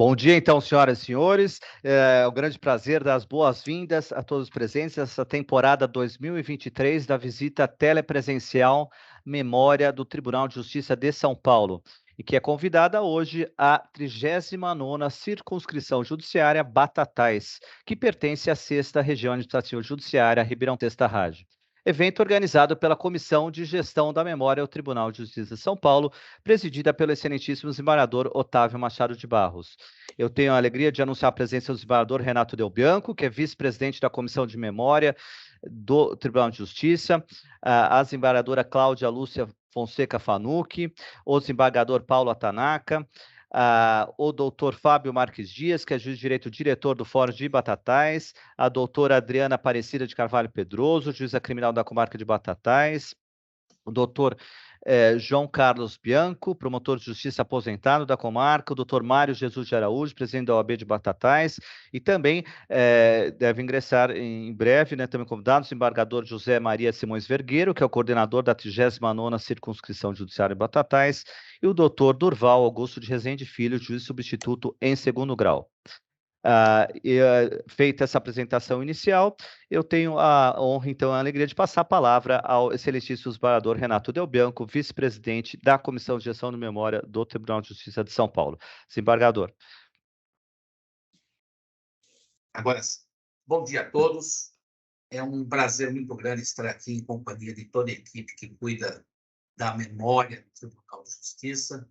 Bom dia, então, senhoras e senhores. É um grande prazer dar as boas-vindas a todos os presentes nessa temporada 2023 da visita telepresencial Memória do Tribunal de Justiça de São Paulo, e que é convidada hoje a 39ª Circunscrição Judiciária Batatais, que pertence à 6ª Região Administrativa Judiciária Ribeirão Teles Tarrage. Evento organizado pela Comissão de Gestão da Memória do Tribunal de Justiça de São Paulo, presidida pelo excelentíssimo desembargador Otávio Machado de Barros. Eu tenho a alegria de anunciar a presença do desembargador Renato Del Bianco, que é vice-presidente da Comissão de Memória do Tribunal de Justiça, a desembargadora Cláudia Lúcia Fonseca Fanucchi, o desembargador Paulo Atanaca, o doutor Fábio Marques Dias, que é juiz de direito diretor do Fórum de Batatais, a doutora Adriana Aparecida de Carvalho Pedroso, juíza criminal da comarca de Batatais, o doutor João Carlos Bianco, promotor de justiça aposentado da comarca, o doutor Mário Jesus de Araújo, presidente da OAB de Batatais, e também deve ingressar em breve, né, também convidado, o desembargador José Maria Simões Vergueiro, que é o coordenador da 39ª Circunscrição Judiciária de Batatais, e o doutor Durval Augusto de Rezende Filho, juiz substituto em 2º grau. Feita essa apresentação inicial, eu tenho a honra, então, a alegria de passar a palavra ao excelentíssimo desembargador Renato Del Bianco, vice-presidente da Comissão de Gestão de Memória do Tribunal de Justiça de São Paulo. Desembargador. Agora sim. Bom dia a todos. É um prazer muito grande estar aqui em companhia de toda a equipe que cuida da memória do Tribunal de Justiça,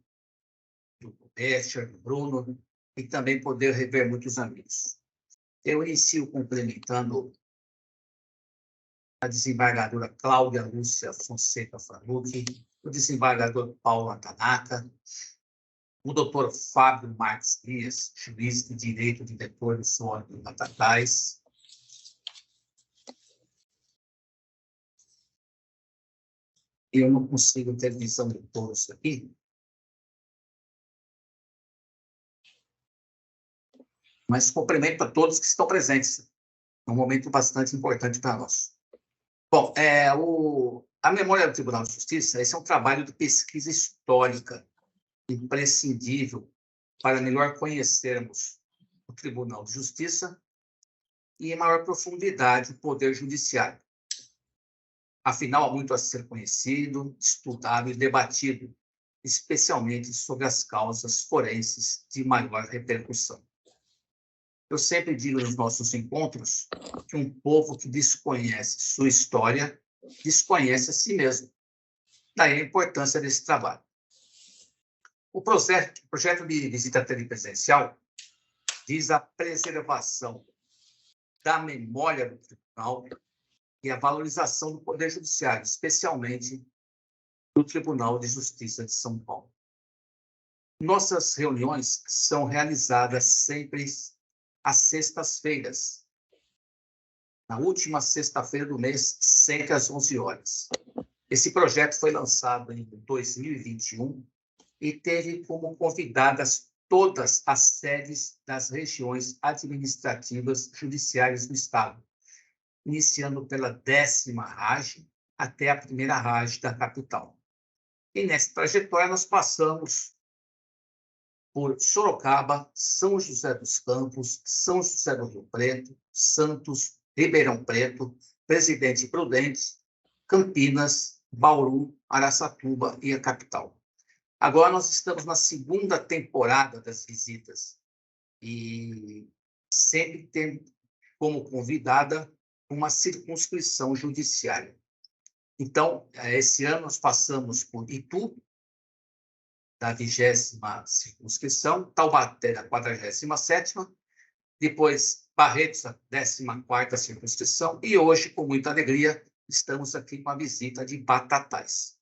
do Bester, do Bruno, e também poder rever muitos amigos. Eu inicio complementando a desembargadora Cláudia Lúcia Fonseca Fanucchi, o desembargador Paulo Atanaca, o doutor Fábio Marques Dias, juiz de direito diretor do Fórum de Batatais, eu não consigo ter visão de todos aqui, mas cumprimento a todos que estão presentes. É um momento bastante importante para nós. Bom, a memória do Tribunal de Justiça, esse é um trabalho de pesquisa histórica imprescindível para melhor conhecermos o Tribunal de Justiça e, em maior profundidade, o Poder Judiciário. Afinal, há muito a ser conhecido, estudado e debatido, especialmente sobre as causas forenses de maior repercussão. Eu sempre digo nos nossos encontros que um povo que desconhece sua história desconhece a si mesmo. Daí a importância desse trabalho. O projeto de visita telepresencial diz a preservação da memória do tribunal e a valorização do Poder Judiciário, especialmente do Tribunal de Justiça de São Paulo. Nossas reuniões são realizadas sempre às sextas-feiras, na última sexta-feira do mês, sempre às 11 horas. Esse projeto foi lançado em 2021 e teve como convidadas todas as sedes das regiões administrativas judiciárias do Estado, iniciando pela 10ª RAJ até a 1ª RAJ da capital. E nessa trajetória nós passamos por Sorocaba, São José dos Campos, São José do Rio Preto, Santos, Ribeirão Preto, Presidente Prudente, Campinas, Bauru, Araçatuba e a capital. Agora nós estamos na 2ª temporada das visitas e sempre tem como convidada uma circunscrição judiciária. Então, esse ano nós passamos por Itu, da 20ª circunscrição, Taubaté, da 47ª, depois Barretos, da 14ª circunscrição, e hoje, com muita alegria, estamos aqui com a visita de Batatais.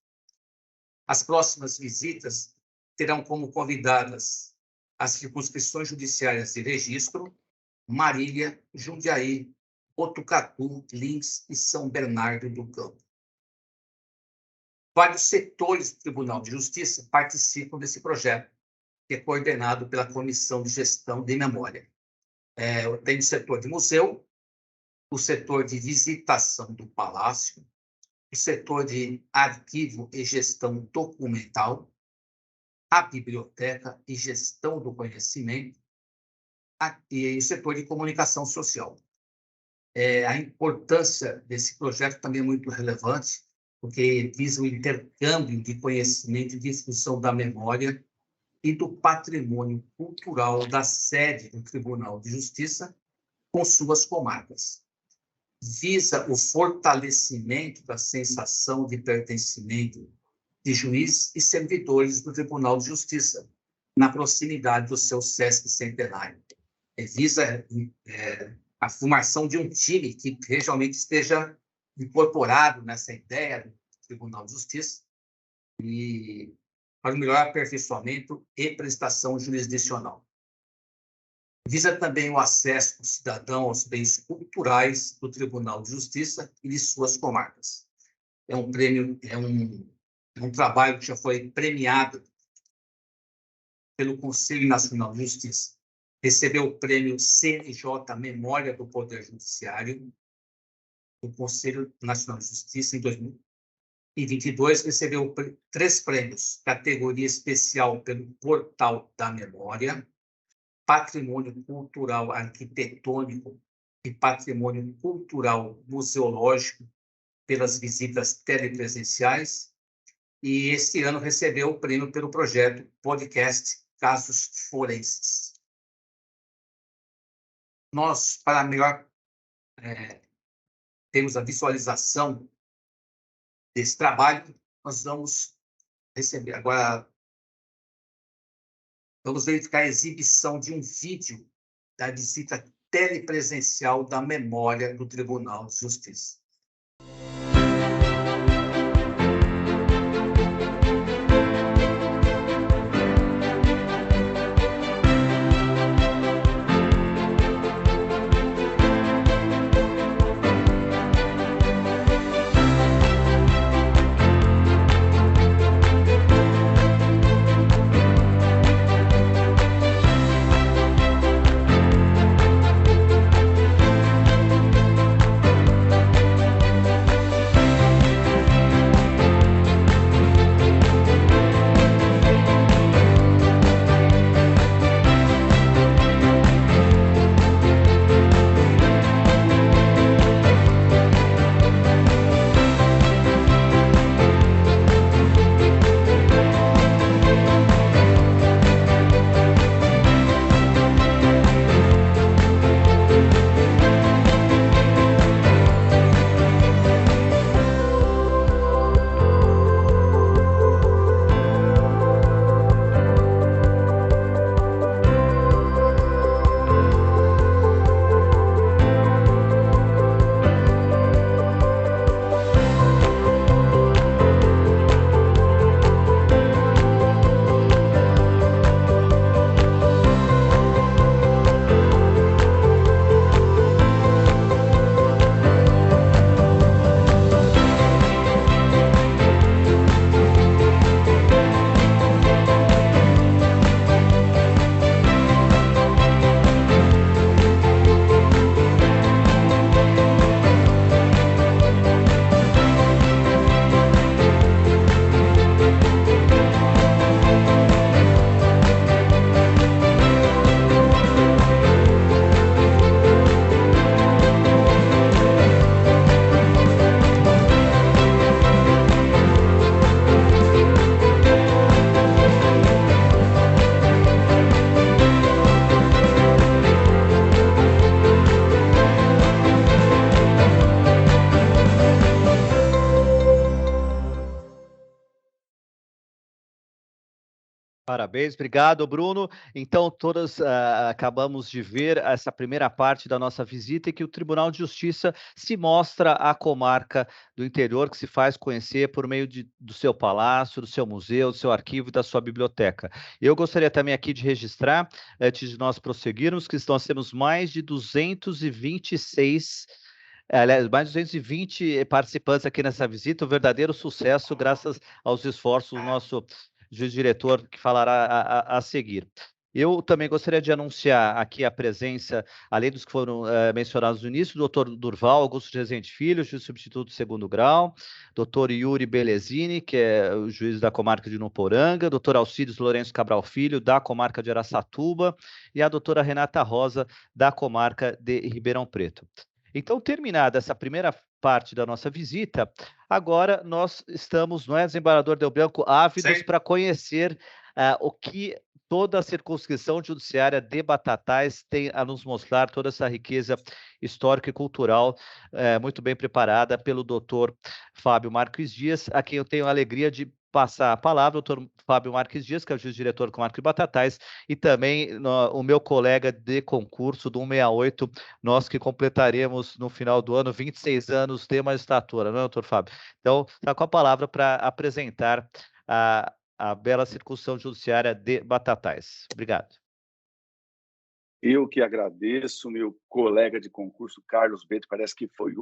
As próximas visitas terão como convidadas as circunscrições judiciárias de Registro, Marília, Jundiaí, Botucatu, Lins e São Bernardo do Campo. Vários setores do Tribunal de Justiça participam desse projeto, que é coordenado pela Comissão de Gestão de Memória. Tem o setor de museu, o setor de visitação do Palácio, o setor de arquivo e gestão documental, a biblioteca e gestão do conhecimento, e o setor de comunicação social. A importância desse projeto também é muito relevante, porque visa o intercâmbio de conhecimento e difusão da memória e do patrimônio cultural da sede do Tribunal de Justiça com suas comarcas. Visa o fortalecimento da sensação de pertencimento de juízes e servidores do Tribunal de Justiça, na proximidade do seu SESC centenário. Visa a formação de um time que realmente esteja incorporado nessa ideia do Tribunal de Justiça e para o melhor aperfeiçoamento e prestação jurisdicional. Visa também o acesso do cidadão aos bens culturais do Tribunal de Justiça e de suas comarcas. É um trabalho que já foi premiado pelo Conselho Nacional de Justiça. Recebeu o prêmio CNJ Memória do Poder Judiciário do Conselho Nacional de Justiça em 2022, recebeu 3 prêmios, categoria especial pelo Portal da Memória, Patrimônio Cultural Arquitetônico e Patrimônio Cultural Museológico pelas visitas telepresenciais, e este ano recebeu o prêmio pelo projeto Podcast Casos Forenses. Nós, para melhor termos a visualização desse trabalho, nós vamos receber agora. Vamos verificar a exibição de um vídeo da visita telepresencial da memória do Tribunal de Justiça. Parabéns, obrigado, Bruno. Então, todas acabamos de ver essa primeira parte da nossa visita, em que o Tribunal de Justiça se mostra a comarca do interior, que se faz conhecer por meio do seu palácio, do seu museu, do seu arquivo e da sua biblioteca. Eu gostaria também aqui de registrar, antes de nós prosseguirmos, que nós temos mais de 226 aliás, mais de 220 participantes aqui nessa visita, um verdadeiro sucesso, graças aos esforços do nosso juiz-diretor, que falará a seguir. Eu também gostaria de anunciar aqui a presença, além dos que foram mencionados no início, do doutor Durval Augusto de Rezende Filho, juiz substituto de segundo grau, doutor Yuri Belezini, que é o juiz da comarca de Nuporanga, doutor Alcides Lourenço Cabral Filho, da comarca de Araçatuba, e a doutora Renata Rosa, da comarca de Ribeirão Preto. Então, terminada essa primeira parte da nossa visita, agora nós estamos, não é, desembargador Del Bianco, ávidos para conhecer o que toda a circunscrição judiciária de Batatais tem a nos mostrar, toda essa riqueza histórica e cultural, muito bem preparada pelo doutor Fábio Marques Dias, a quem eu tenho a alegria de passar a palavra, o doutor Fábio Marques Dias, que é o juiz-diretor do Comarca de Batatais, e também o meu colega de concurso do 168, nós que completaremos no final do ano 26 anos de magistratura, não é, doutor Fábio? Então, está com a palavra para apresentar a bela circunscrição judiciária de Batatais. Obrigado. Eu que agradeço, meu colega de concurso, Carlos Beto, parece que foi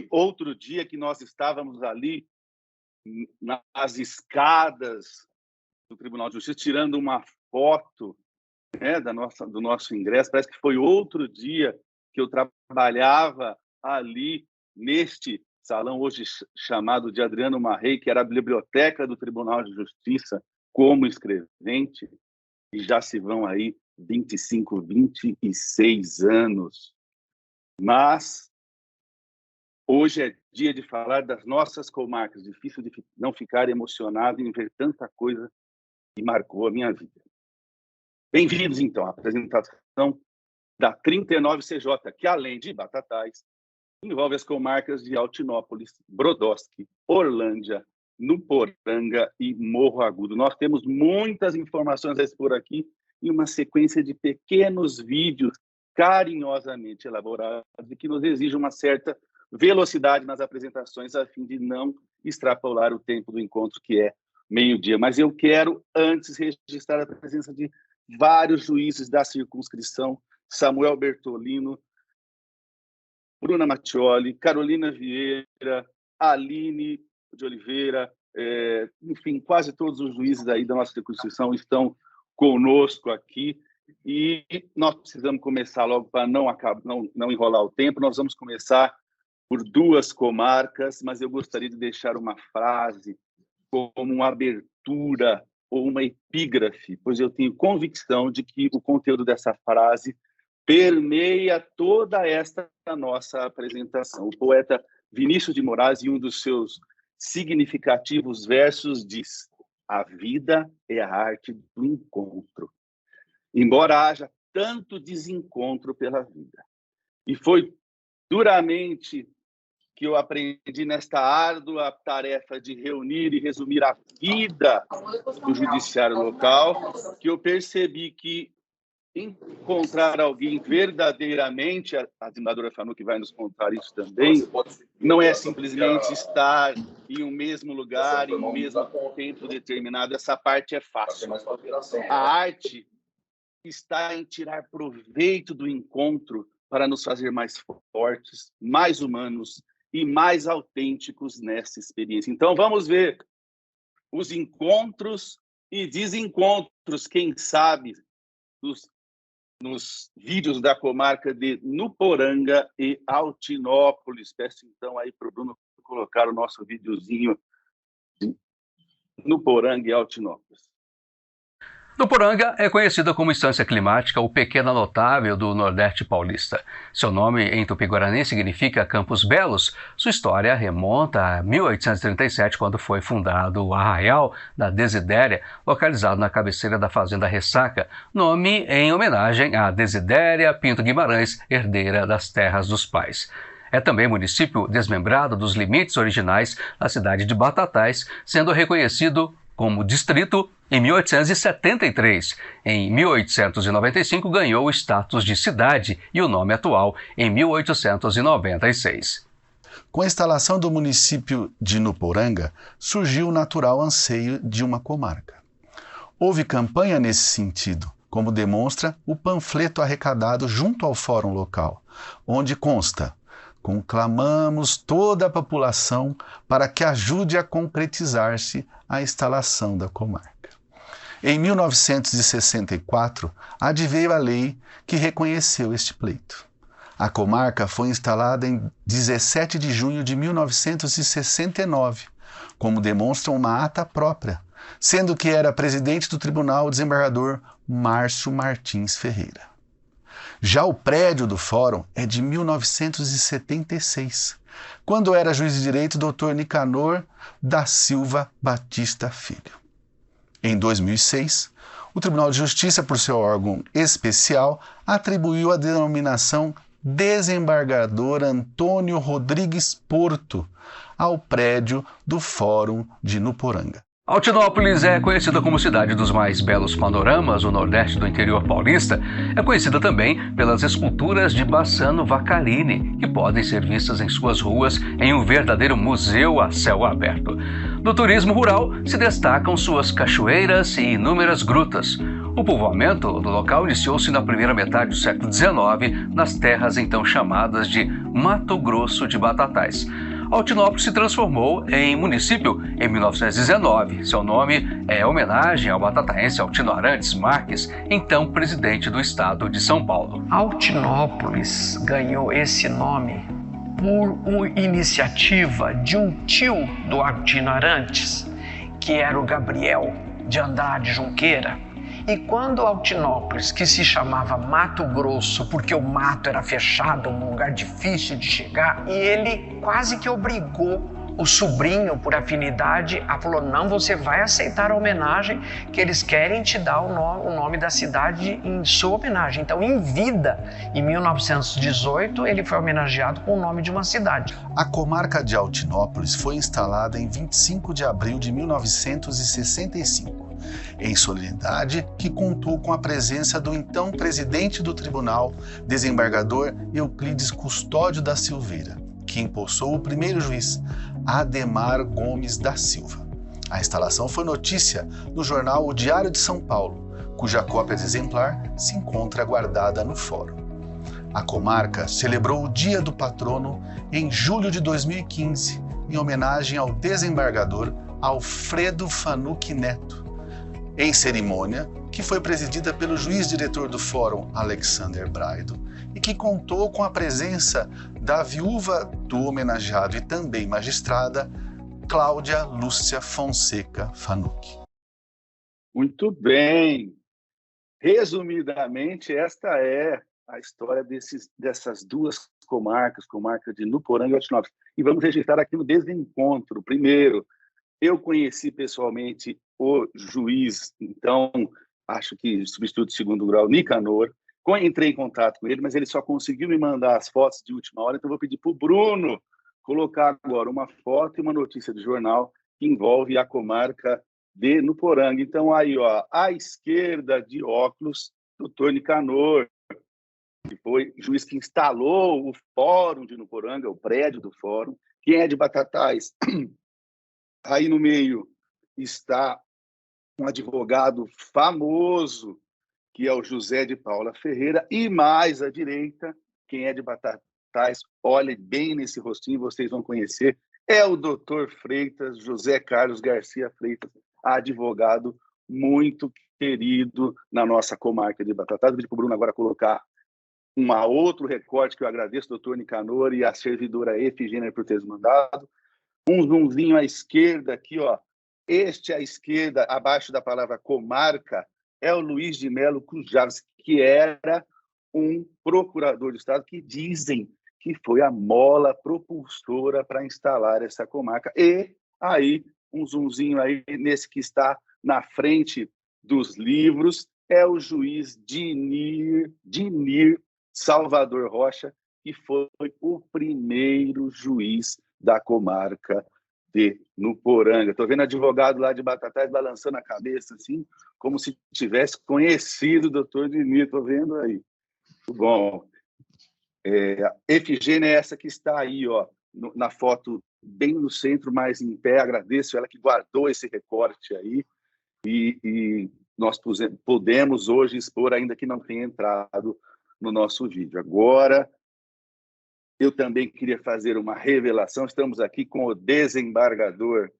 outro dia que nós estávamos ali nas escadas do Tribunal de Justiça, tirando uma foto, né, do nosso ingresso. Parece que foi outro dia que eu trabalhava ali neste salão, hoje chamado de Adriano Marrei, que era a biblioteca do Tribunal de Justiça, como escrevente, e já se vão aí 25, 26 anos. Mas hoje é dia de falar das nossas comarcas. Difícil de não ficar emocionado em ver tanta coisa que marcou a minha vida. Bem-vindos, então, à apresentação da 39 CJ, que, além de Batatais, envolve as comarcas de Altinópolis, Brodowski, Orlândia, Nuporanga e Morro Agudo. Nós temos muitas informações a expor aqui e uma sequência de pequenos vídeos carinhosamente elaborados e que nos exigem uma certa velocidade nas apresentações a fim de não extrapolar o tempo do encontro, que é meio-dia. Mas eu quero, antes, registrar a presença de vários juízes da circunscrição: Samuel Bertolino, Bruna Mattioli, Carolina Vieira, Aline de Oliveira, enfim, quase todos os juízes aí da nossa circunscrição estão conosco aqui, e nós precisamos começar logo para não enrolar o tempo. Nós vamos começar por duas comarcas, mas eu gostaria de deixar uma frase como uma abertura ou uma epígrafe, pois eu tenho convicção de que o conteúdo dessa frase permeia toda esta nossa apresentação. O poeta Vinícius de Moraes, em um dos seus significativos versos, diz: a vida é a arte do encontro, embora haja tanto desencontro pela vida. E foi duramente que eu aprendi nesta árdua tarefa de reunir e resumir a vida do judiciário local, que eu percebi que encontrar alguém verdadeiramente, a desembargadora Fanuc vai nos contar isso também, não é simplesmente estar em um mesmo lugar, em um mesmo tempo determinado. Essa parte é fácil. A arte está em tirar proveito do encontro para nos fazer mais fortes, mais humanos e mais autênticos nessa experiência. Então, vamos ver os encontros e desencontros, quem sabe, nos vídeos da comarca de Nuporanga e Altinópolis. Peço, então, aí para o Bruno colocar o nosso videozinho de Nuporanga e Altinópolis. Nuporanga é conhecida como instância climática ou pequena notável do Nordeste paulista. Seu nome em tupi-guarani significa Campos Belos. Sua história remonta a 1837, quando foi fundado o Arraial da Desidéria, localizado na cabeceira da Fazenda Ressaca, nome em homenagem a Desidéria Pinto Guimarães, herdeira das terras dos pais. É também município desmembrado dos limites originais da cidade de Batatais, sendo reconhecido como distrito em 1873. Em 1895 ganhou o status de cidade e o nome atual em 1896. Com a instalação do município de Nuporanga, surgiu o natural anseio de uma comarca. Houve campanha nesse sentido, como demonstra o panfleto arrecadado junto ao fórum local, onde consta: conclamamos toda a população para que ajude a concretizar-se a instalação da comarca. Em 1964, adveio a lei que reconheceu este pleito. A comarca foi instalada em 17 de junho de 1969, como demonstra uma ata própria, sendo que era presidente do tribunal o desembargador Márcio Martins Ferreira. Já o prédio do fórum é de 1976, quando era juiz de direito Dr. Nicanor da Silva Batista Filho. Em 2006, o Tribunal de Justiça, por seu órgão especial, atribuiu a denominação Desembargador Antônio Rodrigues Porto ao prédio do Fórum de Nuporanga. Altinópolis é conhecida como cidade dos mais belos panoramas do Nordeste do interior paulista. É conhecida também pelas esculturas de Bassano Vaccarini, que podem ser vistas em suas ruas em um verdadeiro museu a céu aberto. No turismo rural se destacam suas cachoeiras e inúmeras grutas. O povoamento do local iniciou-se na primeira metade do século XIX, nas terras então chamadas de Mato Grosso de Batatais. Altinópolis se transformou em município em 1919. Seu nome é homenagem ao batataense Altino Arantes Marques, então presidente do estado de São Paulo. Altinópolis ganhou esse nome por uma iniciativa de um tio do Altino Arantes, que era o Gabriel de Andrade Junqueira. E quando Altinópolis, que se chamava Mato Grosso, porque o mato era fechado, um lugar difícil de chegar, e ele quase que obrigou o sobrinho, por afinidade, falou: não, você vai aceitar a homenagem, que eles querem te dar o nome da cidade em sua homenagem. Então, em vida, em 1918, ele foi homenageado com o nome de uma cidade. A comarca de Altinópolis foi instalada em 25 de abril de 1965. Em solenidade que contou com a presença do então presidente do tribunal, desembargador Euclides Custódio da Silveira, que empossou o primeiro juiz, Ademar Gomes da Silva. A instalação foi notícia no jornal O Diário de São Paulo, cuja cópia de exemplar se encontra guardada no fórum. A comarca celebrou o Dia do Patrono em julho de 2015, em homenagem ao desembargador Alfredo Fanucchi Neto, em cerimônia que foi presidida pelo juiz-diretor do Fórum, Alexander Braido, e que contou com a presença da viúva do homenageado e também magistrada, Cláudia Lúcia Fonseca Fanucchi. Muito bem. Resumidamente, esta é a história dessas duas comarcas, comarca de Nuporanga e Altinópolis. E vamos registrar aqui no desencontro. Primeiro, eu conheci pessoalmente o juiz, então, acho que substituto de segundo grau, Nicanor. Entrei em contato com ele, mas ele só conseguiu me mandar as fotos de última hora, então vou pedir para o Bruno colocar agora uma foto e uma notícia de jornal que envolve a comarca de Nuporanga. Então, aí, ó, à esquerda de óculos, doutor Nicanor, que foi juiz que instalou o Fórum de Nuporanga, o prédio do Fórum. Quem é de Batatais? Aí no meio está um advogado famoso, que é o José de Paula Ferreira, e mais à direita, quem é de Batatais, olhe bem nesse rostinho, vocês vão conhecer, é o doutor Freitas, José Carlos Garcia Freitas, advogado muito querido na nossa comarca de Batatais. Vou pedir para o Bruno agora colocar outro recorte, que eu agradeço, doutor Nicanor e a servidora Efigênia por ter mandado. Um zoomzinho à esquerda aqui, ó. Este à esquerda, abaixo da palavra comarca, é o Luiz de Melo Cujaves, que era um procurador de Estado que dizem que foi a mola propulsora para instalar essa comarca. E aí, um zoomzinho aí nesse que está na frente dos livros, é o juiz Dinir Salvador Rocha, que foi o primeiro juiz da comarca de Nuporanga. Estou vendo advogado lá de Batatais balançando a cabeça, assim, como se tivesse conhecido o doutor Dinir. Estou vendo aí. Muito bom. Efigênia é essa que está aí, ó, na foto, bem no centro, mais em pé. Agradeço ela que guardou esse recorte aí. E nós podemos hoje expor, ainda que não tenha entrado no nosso vídeo. Agora, eu também queria fazer uma revelação. Estamos aqui com o desembargador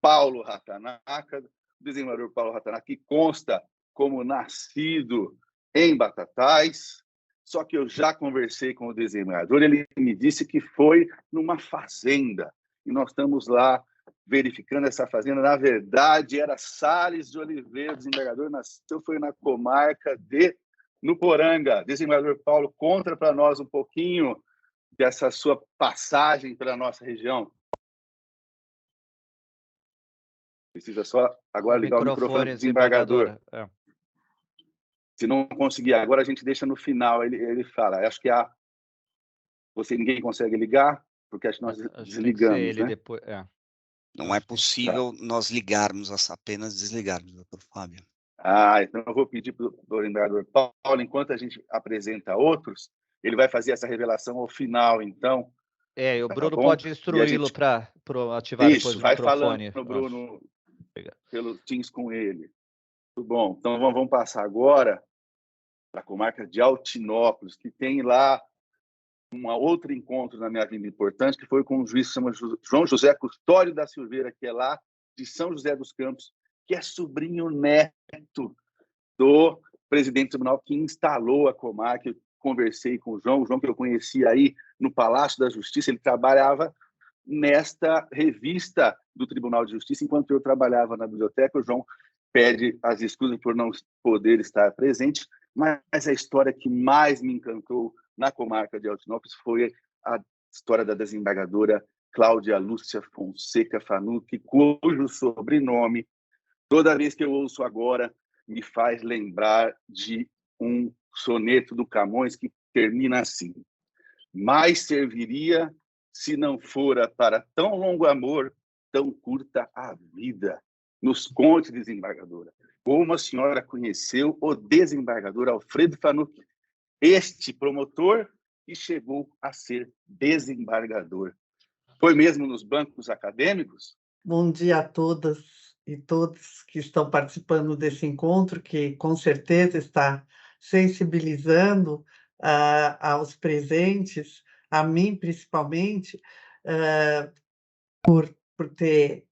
Paulo Ratanaka, desembargador Paulo Rattanaki, que consta como nascido em Batatais, só que eu já conversei com o desembargador, ele me disse que foi numa fazenda, e nós estamos lá verificando essa fazenda. Na verdade, era Salles de Oliveira, desembargador, nasceu, foi na comarca de Nuporanga. Desembargador Paulo, conta para nós um pouquinho dessa sua passagem pela nossa região. Precisa só agora ligar o microfone do desembargador. Se não conseguir agora, a gente deixa no final. Ele fala. Acho que ninguém consegue ligar, porque acho que nós desligamos, né? Depois, Não é possível nós ligarmos, apenas desligarmos, doutor Fábio. Então eu vou pedir para o desembargador Paulo, enquanto a gente apresenta outros, ele vai fazer essa revelação ao final, então. O Bruno pode instruí-lo para ativar depois o vai microfone. Falando, Bruno, pelo Teams com ele. Muito bom. Então vamos passar agora para a comarca de Altinópolis, que tem lá um outro encontro na minha vida importante, que foi com o juiz João José Custódio da Silveira, que é lá de São José dos Campos, que é sobrinho neto do presidente do tribunal que instalou a comarca. Eu conversei com o João que eu conheci aí no Palácio da Justiça, ele trabalhava nesta revista do Tribunal de Justiça, enquanto eu trabalhava na biblioteca. O João pede as desculpas por não poder estar presente, mas a história que mais me encantou na comarca de Altinópolis foi a história da desembargadora Cláudia Lúcia Fonseca Fanucchi, cujo sobrenome, toda vez que eu ouço agora, me faz lembrar de um soneto do Camões que termina assim: mais serviria se não fora para tão longo amor, tão curta a vida. Nos conte, desembargadora, como a senhora conheceu o desembargador Alfredo Fanucchi, este promotor que chegou a ser desembargador. Foi mesmo nos bancos acadêmicos? Bom dia a todas e todos que estão participando desse encontro, que com certeza está sensibilizando aos presentes, a mim principalmente, por ter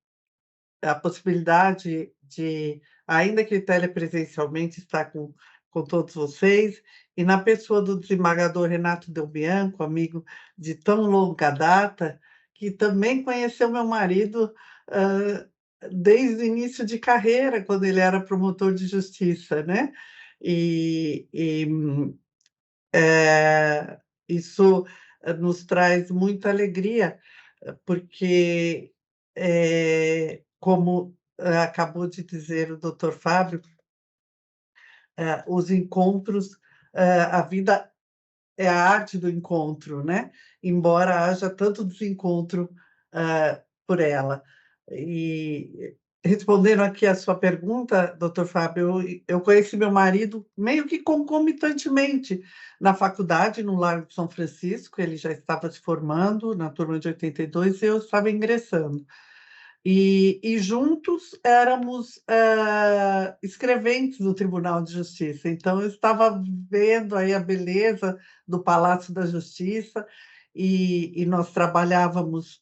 a possibilidade de, ainda que telepresencialmente, estar com todos vocês, e na pessoa do desembargador Renato Del Bianco, amigo de tão longa data, que também conheceu meu marido desde o início de carreira, quando ele era promotor de justiça, né? Isso nos traz muita alegria, porque, como acabou de dizer o doutor Fábio, os encontros, a vida é a arte do encontro, né? Embora haja tanto desencontro por ela. E respondendo aqui a sua pergunta, doutor Fábio, eu conheci meu marido meio que concomitantemente na faculdade, no Largo de São Francisco. Ele já estava se formando na turma de 82 e eu estava ingressando. E juntos éramos escreventes do Tribunal de Justiça. Então, eu estava vendo aí a beleza do Palácio da Justiça e nós trabalhávamos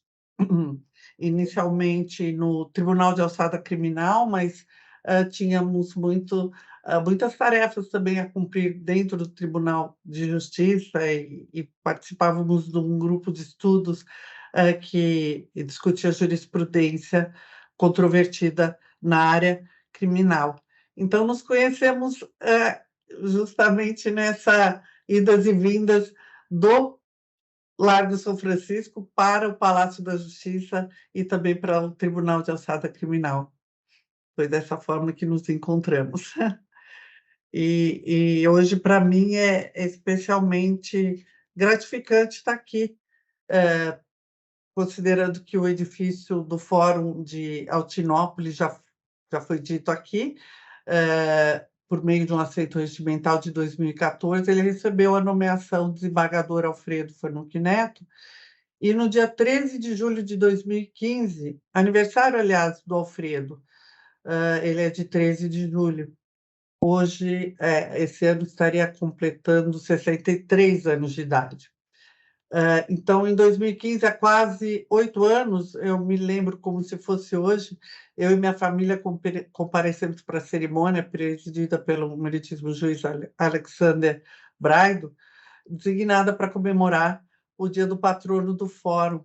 inicialmente no Tribunal de Alçada Criminal, mas tínhamos muitas tarefas também a cumprir dentro do Tribunal de Justiça e participávamos de um grupo de estudos que discutia jurisprudência controvertida na área criminal. Então, nos conhecemos justamente nessa idas e vindas do Largo São Francisco para o Palácio da Justiça e também para o Tribunal de Alçada Criminal. Foi dessa forma que nos encontramos. E hoje, para mim, é especialmente gratificante estar aqui, considerando que o edifício do Fórum de Altinópolis já foi dito aqui, por meio de um aceito regimental de 2014, ele recebeu a nomeação de desembargador Alfredo Fanucchi Neto, e no dia 13 de julho de 2015, aniversário, aliás, do Alfredo, ele é de 13 de julho, hoje, esse ano estaria completando 63 anos de idade. Então, em 2015, há quase 8 anos, eu me lembro como se fosse hoje, eu e minha família comparecemos para a cerimônia presidida pelo meritíssimo juiz Alexander Braido, designada para comemorar o Dia do Patrono do Fórum,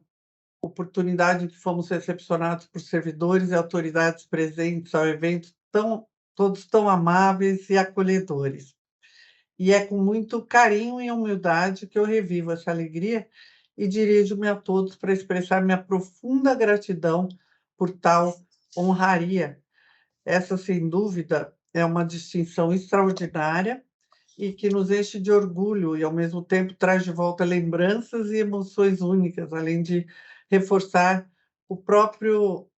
oportunidade em que fomos recepcionados por servidores e autoridades presentes ao evento, todos tão amáveis e acolhedores. E é com muito carinho e humildade que eu revivo essa alegria e dirijo-me a todos para expressar minha profunda gratidão por tal honraria. Essa, sem dúvida, é uma distinção extraordinária e que nos enche de orgulho e, ao mesmo tempo, traz de volta lembranças e emoções únicas, além de reforçar o próprio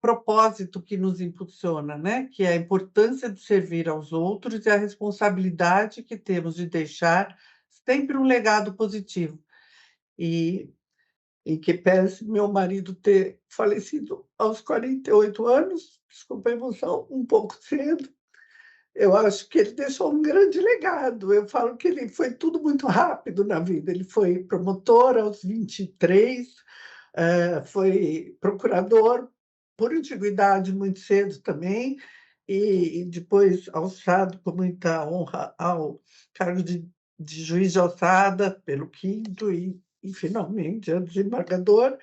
propósito que nos impulsiona, né? Que é a importância de servir aos outros e a responsabilidade que temos de deixar sempre um legado positivo. E em que pese meu marido ter falecido aos 48 anos, desculpa a emoção, um pouco cedo, eu acho que ele deixou um grande legado. Eu falo que ele foi tudo muito rápido na vida. Ele foi promotor aos 23, foi procurador por antiguidade muito cedo também, e depois alçado com muita honra ao cargo de juiz de alçada pelo quinto e finalmente a desembargador,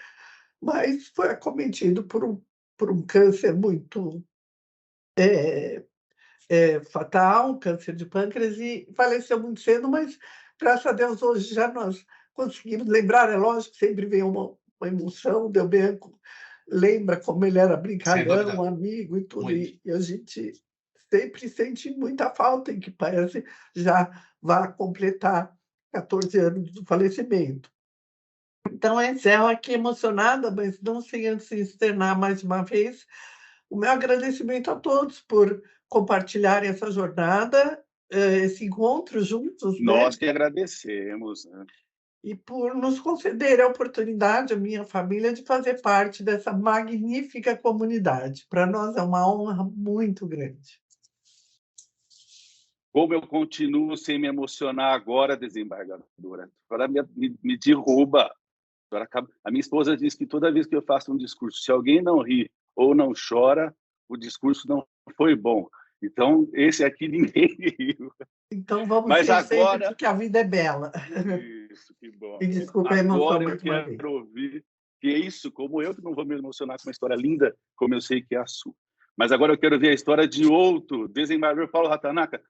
mas foi acometido por um câncer muito fatal, um câncer de pâncreas, e faleceu muito cedo, mas graças a Deus hoje já nós conseguimos lembrar, é lógico, sempre vem uma emoção, o Delbenco lembra como ele era brincalhão, amigo e tudo, e a gente sempre sente muita falta, em que parece já vai completar 14 anos do falecimento. Então, encerro aqui emocionada, mas não sem antes externar mais uma vez o meu agradecimento a todos por compartilharem essa jornada, esse encontro juntos, né? Nós que agradecemos, né? E por nos conceder a oportunidade, a minha família, de fazer parte dessa magnífica comunidade. Para nós é uma honra muito grande. Como eu continuo sem me emocionar agora, desembargadora. Agora me derruba. A minha esposa diz que toda vez que eu faço um discurso, se alguém não ri ou não chora, o discurso não foi bom. Então, esse aqui ninguém riu. Então, vamos Mas ser agora... sempre, porque a vida é bela. Isso, que bom. E desculpa a emoção agora eu mais uma vez. quero ouvir que é isso, como eu que não vou me emocionar com uma história linda, como eu sei que é a sua. Mas agora eu quero ver a história de outro desembargador Paulo Ratanaka.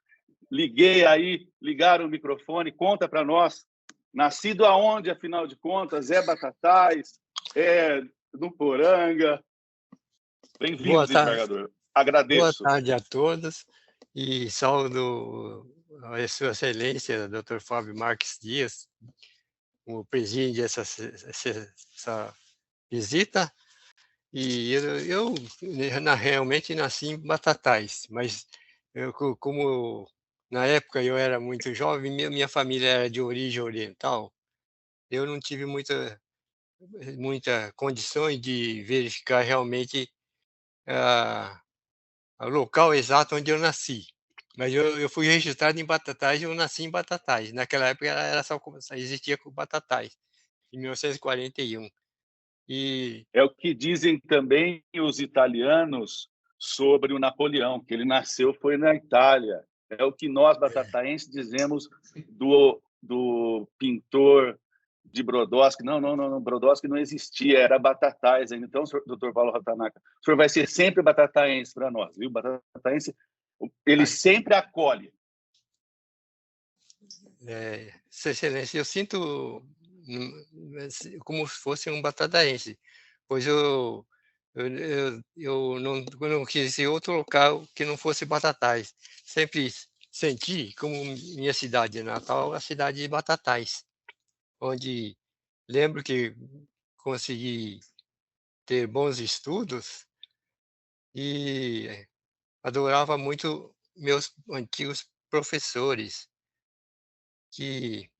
Ligaram o microfone, conta para nós. Nascido aonde, afinal de contas? É Batatais? É no Poranga? Bem-vindo, desembargador. Agradeço. Boa tarde a todos e saúdo a Sua Excelência, Dr. Fábio Marques Dias, o preside essa visita. E eu realmente nasci em Batatais, mas como na época eu era muito jovem, minha família era de origem oriental, eu não tive muita condição de verificar realmente o local exato onde eu nasci. Mas eu fui registrado em Batatais e eu nasci em Batatais. Naquela época era só existia com Batatais, em 1941. É o que dizem também os italianos sobre o Napoleão, que ele foi na Itália. É o que nós, batataenses, dizemos do pintor de Brodowski. Não, Brodowski não existia, era Batatais ainda. Então, doutor Paulo Ratanaka, o senhor vai ser sempre batataense para nós, viu? Batataense, ele sempre acolhe. Sua Excelência, eu sinto como se fosse um batataense, pois eu não quis ir a outro local que não fosse Batatais. Sempre senti como minha cidade natal, a cidade de Batatais, onde lembro que consegui ter bons estudos e adorava muito meus antigos professores, que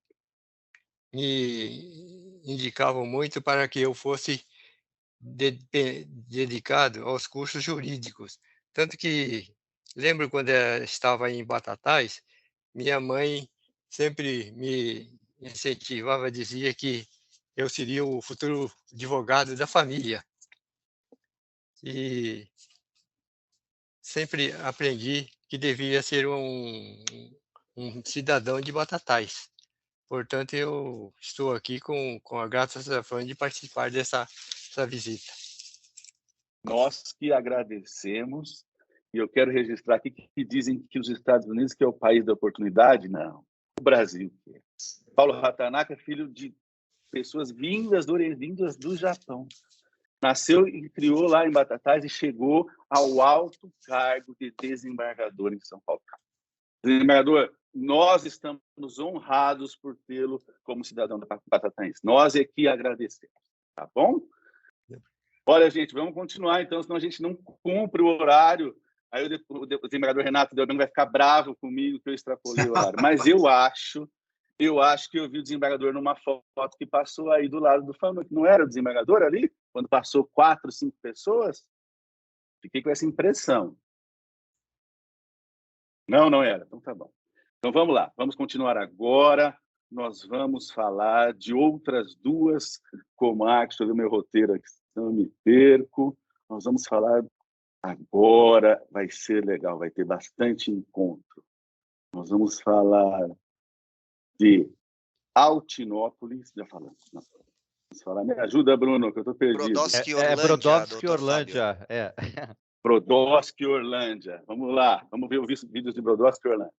me indicavam muito para que eu fosse dedicado aos cursos jurídicos. Tanto que lembro quando eu estava em Batatais, minha mãe sempre me incentivava, dizia que eu seria o futuro advogado da família. E sempre aprendi que devia ser um cidadão de Batatais. Portanto, eu estou aqui com a grata satisfação de participar dessa visita. Nós que agradecemos, e eu quero registrar aqui que dizem que os Estados Unidos que é o país da oportunidade. Não, o Brasil. Paulo Hatanaka é filho de pessoas vindas do Japão. Nasceu e criou lá em Batatais e chegou ao alto cargo de desembargador em São Paulo. Desembargador, nós estamos honrados por tê-lo como cidadão da Batatais. Nós é que agradecemos, tá bom? Olha, gente, vamos continuar, então, senão a gente não cumpre o horário. Aí o desembargador Renato Delbano vai ficar bravo comigo que eu extrapolei o horário. Mas eu acho que eu vi o desembargador numa foto que passou aí do lado do Fama, que não era o desembargador ali? Quando passou 4, 5 pessoas? Fiquei com essa impressão. Não era. Então tá bom. Então vamos lá, vamos continuar agora. Nós vamos falar de outras 2 comarcas. Deixa eu ver meu roteiro aqui, senão eu me perco. Nós vamos falar agora, vai ser legal, vai ter bastante encontro. Nós vamos falar de Altinópolis, já falamos. Não. Vamos falar, me ajuda, Bruno, que eu estou perdido. Brodowski, Orlândia. Brodowski, Orlândia. Vamos lá, vamos ver os vídeos de Brodowski, Orlândia.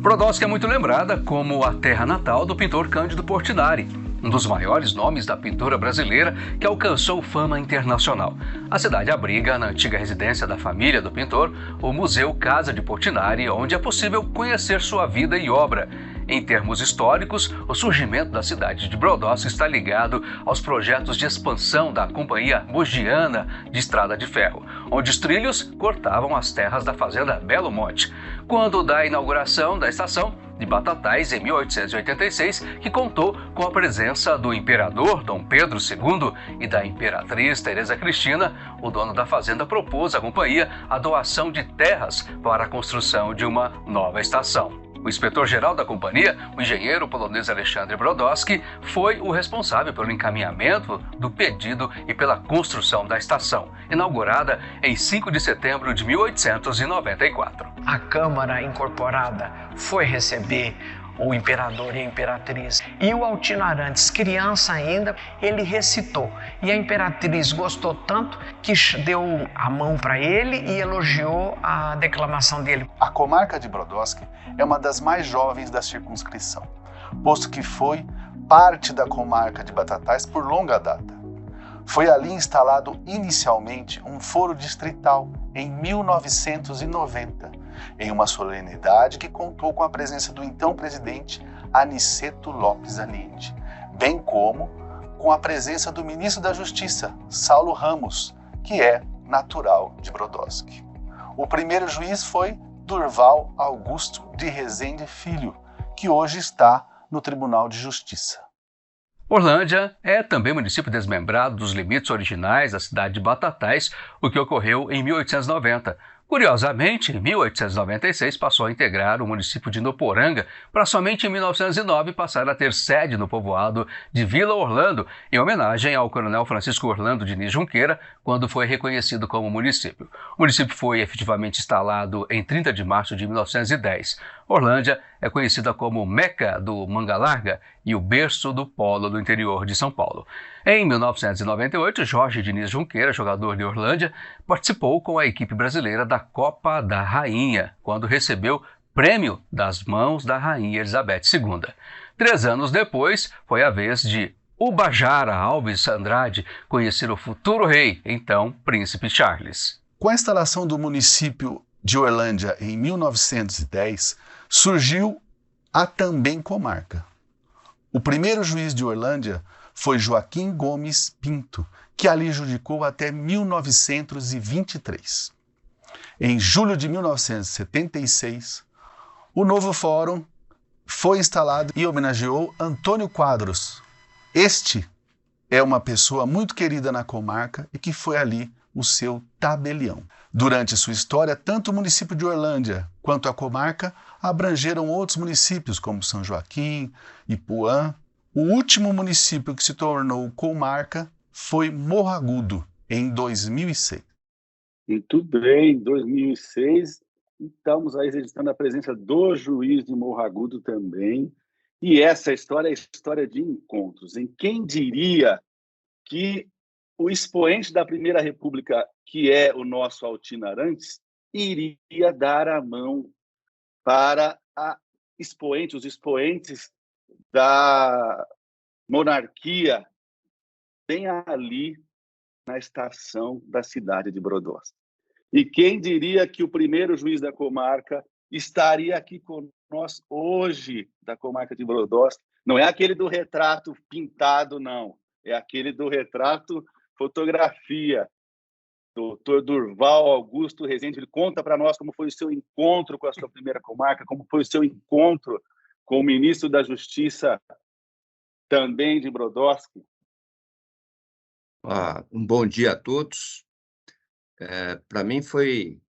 Brodowski é muito lembrada como a terra natal do pintor Cândido Portinari, um dos maiores nomes da pintura brasileira que alcançou fama internacional. A cidade abriga, na antiga residência da família do pintor, o Museu Casa de Portinari, onde é possível conhecer sua vida e obra. Em termos históricos, o surgimento da cidade de Brodowski está ligado aos projetos de expansão da Companhia Mogiana de Estrada de Ferro, onde os trilhos cortavam as terras da fazenda Belo Monte. Quando da inauguração da estação de Batatais, em 1886, que contou com a presença do imperador Dom Pedro II e da imperatriz Teresa Cristina, o dono da fazenda propôs à companhia a doação de terras para a construção de uma nova estação. O inspetor-geral da companhia, o engenheiro polonês Alexandre Brodowski, foi o responsável pelo encaminhamento do pedido e pela construção da estação, inaugurada em 5 de setembro de 1894. A Câmara Incorporada foi receber o imperador e a imperatriz. E o Altino Arantes, criança ainda, ele recitou. E a imperatriz gostou tanto que deu a mão para ele e elogiou a declamação dele. A comarca de Brodowski é uma das mais jovens da circunscrição, posto que foi parte da comarca de Batatais por longa data. Foi ali instalado inicialmente um foro distrital em 1990, em uma solenidade que contou com a presença do então presidente Aniceto Lopes Aliente, bem como com a presença do ministro da Justiça, Saulo Ramos, que é natural de Brodowski. O primeiro juiz foi Durval Augusto de Rezende Filho, que hoje está no Tribunal de Justiça. Orlândia é também município desmembrado dos limites originais da cidade de Batatais, o que ocorreu em 1890. Curiosamente, em 1896 passou a integrar o município de Nuporanga, para somente em 1909 passar a ter sede no povoado de Vila Orlando, em homenagem ao coronel Francisco Orlando Diniz Junqueira, quando foi reconhecido como município. O município foi efetivamente instalado em 30 de março de 1910. Orlândia é conhecida como Meca do Manga Larga e o berço do polo do interior de São Paulo. Em 1998, Jorge Diniz Junqueira, jogador de Orlândia, participou com a equipe brasileira da Copa da Rainha, quando recebeu prêmio das mãos da Rainha Elizabeth II. 3 anos depois, foi a vez de Ubajara Alves Andrade conhecer o futuro rei, então Príncipe Charles. Com a instalação do município de Orlândia em 1910, surgiu a também comarca. O primeiro juiz de Orlândia foi Joaquim Gomes Pinto, que ali judicou até 1923. Em julho de 1976, o novo fórum foi instalado e homenageou Antônio Quadros. Este é uma pessoa muito querida na comarca e que foi ali o seu tabelião. Durante sua história, tanto o município de Orlândia quanto a comarca abrangeram outros municípios como São Joaquim, Ipuã, O último município que se tornou comarca foi Morro Agudo, em 2006. Muito bem, em 2006, estamos aí registrando a presença do juiz de Morro Agudo também. E essa história é a história de encontros. Em quem diria que o expoente da Primeira República, que é o nosso Altino Arantes, iria dar a mão para os expoentes da monarquia, bem ali na estação da cidade de Brodowski. E quem diria que o primeiro juiz da comarca estaria aqui conosco hoje, da comarca de Brodowski? Não é aquele do retrato pintado, não. É aquele do retrato fotografia. Doutor Durval Augusto Rezende, ele conta para nós como foi o seu encontro com a sua primeira comarca, como foi o seu encontro com o ministro da Justiça, também de Brodowski. Um bom dia a todos. Para mim foi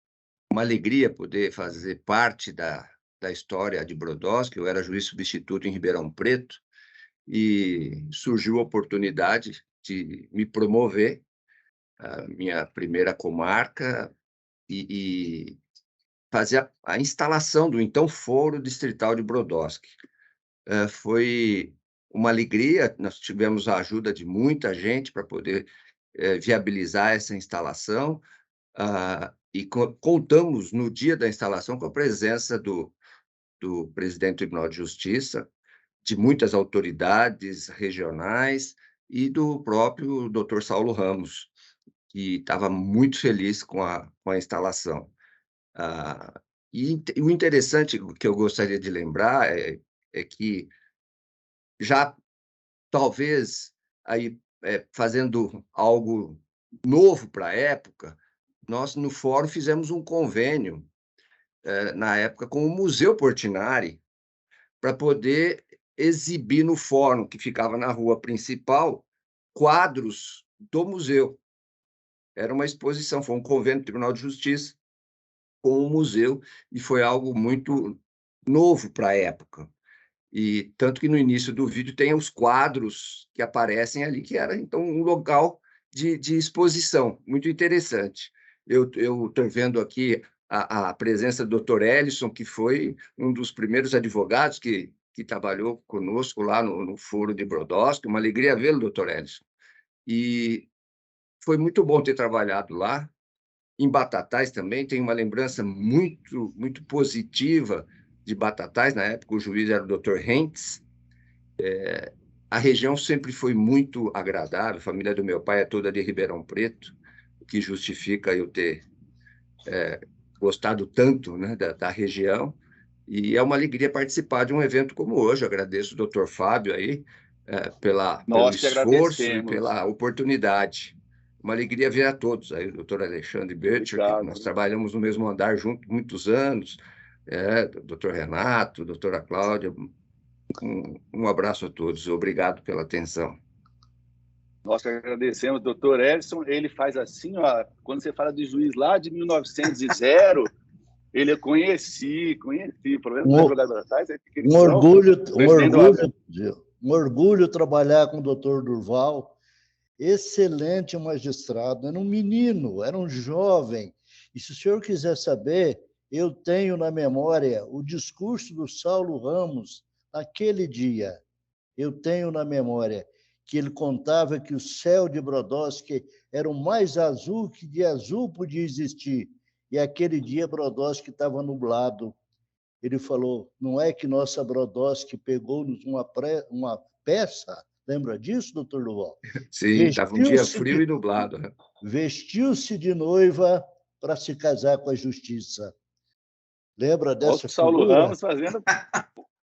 uma alegria poder fazer parte da história de Brodowski. Eu era juiz substituto em Ribeirão Preto e surgiu a oportunidade de me promover a minha primeira comarca e fazer a instalação do então Foro Distrital de Brodowski. Foi uma alegria, nós tivemos a ajuda de muita gente para poder viabilizar essa instalação, e contamos no dia da instalação com a presença do presidente do Tribunal de Justiça, de muitas autoridades regionais e do próprio Dr. Saulo Ramos, que estava muito feliz com a instalação. E o interessante que eu gostaria de lembrar é que já talvez aí fazendo algo novo para a época, nós no fórum fizemos um convênio na época com o Museu Portinari para poder exibir no fórum que ficava na rua principal quadros do museu. Era uma exposição, foi um convênio do Tribunal de Justiça com o museu e foi algo muito novo para a época. E tanto que no início do vídeo tem os quadros que aparecem ali, que era então um local de exposição, muito interessante. Eu estou vendo aqui a presença do Dr. Ellison, que foi um dos primeiros advogados que trabalhou conosco lá no Foro de Brodowski. Uma alegria vê-lo, Dr. Ellison. E foi muito bom ter trabalhado lá. Em Batatais também tem uma lembrança muito, muito positiva de Batatais. Na época, o juiz era o Dr. Hentz. A região sempre foi muito agradável. A família do meu pai é toda de Ribeirão Preto, o que justifica eu ter gostado tanto, né, da região. E é uma alegria participar de um evento como hoje. Eu agradeço o Dr. Fábio aí pelo esforço e pela oportunidade. Uma alegria ver a todos. Aí o doutor Alexandre Bercher, que nós trabalhamos no mesmo andar juntos muitos anos, doutor Renato, doutora Cláudia, um abraço a todos. Obrigado pela atenção. Nós que agradecemos, doutor Ellison. Ele faz assim, ó, quando você fala de juiz lá de 1900, ele conheci. O problema do advogado atrás é que um orgulho trabalhar com o doutor Durval. Excelente magistrado, era um menino, era um jovem. E se o senhor quiser saber, eu tenho na memória o discurso do Saulo Ramos naquele dia. Eu tenho na memória que ele contava que o céu de Brodowski era o mais azul que de azul podia existir. E aquele dia Brodowski estava nublado. Ele falou, não é que nossa Brodowski pegou-nos uma peça. Lembra disso, doutor Durval? Sim, estava um dia frio e nublado. Né? Vestiu-se de noiva para se casar com a justiça. Lembra dessa figura? O Saulo Ramos fazendo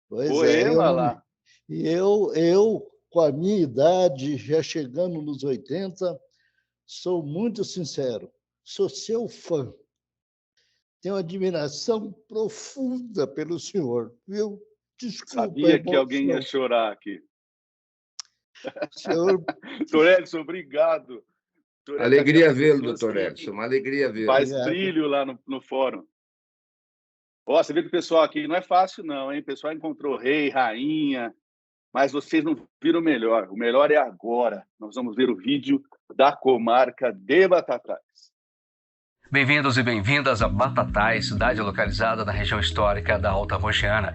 poema lá. E eu, com a minha idade, já chegando nos 80, sou muito sincero, sou seu fã. Tenho admiração profunda pelo senhor, viu? Desculpa. Sabia que alguém ia chorar aqui. Senhor... Doutor Ellison, obrigado. Alegria vê-lo, doutor Ellison, uma alegria vê-lo. Faz brilho lá no fórum. Ó, você vê que o pessoal aqui não é fácil não, hein? O pessoal encontrou rei, rainha, Mas vocês não viram o melhor é agora. Nós vamos ver o vídeo da comarca de Batatais. Bem-vindos e bem-vindas a Batatais, cidade localizada na região histórica da Alta Mogiana.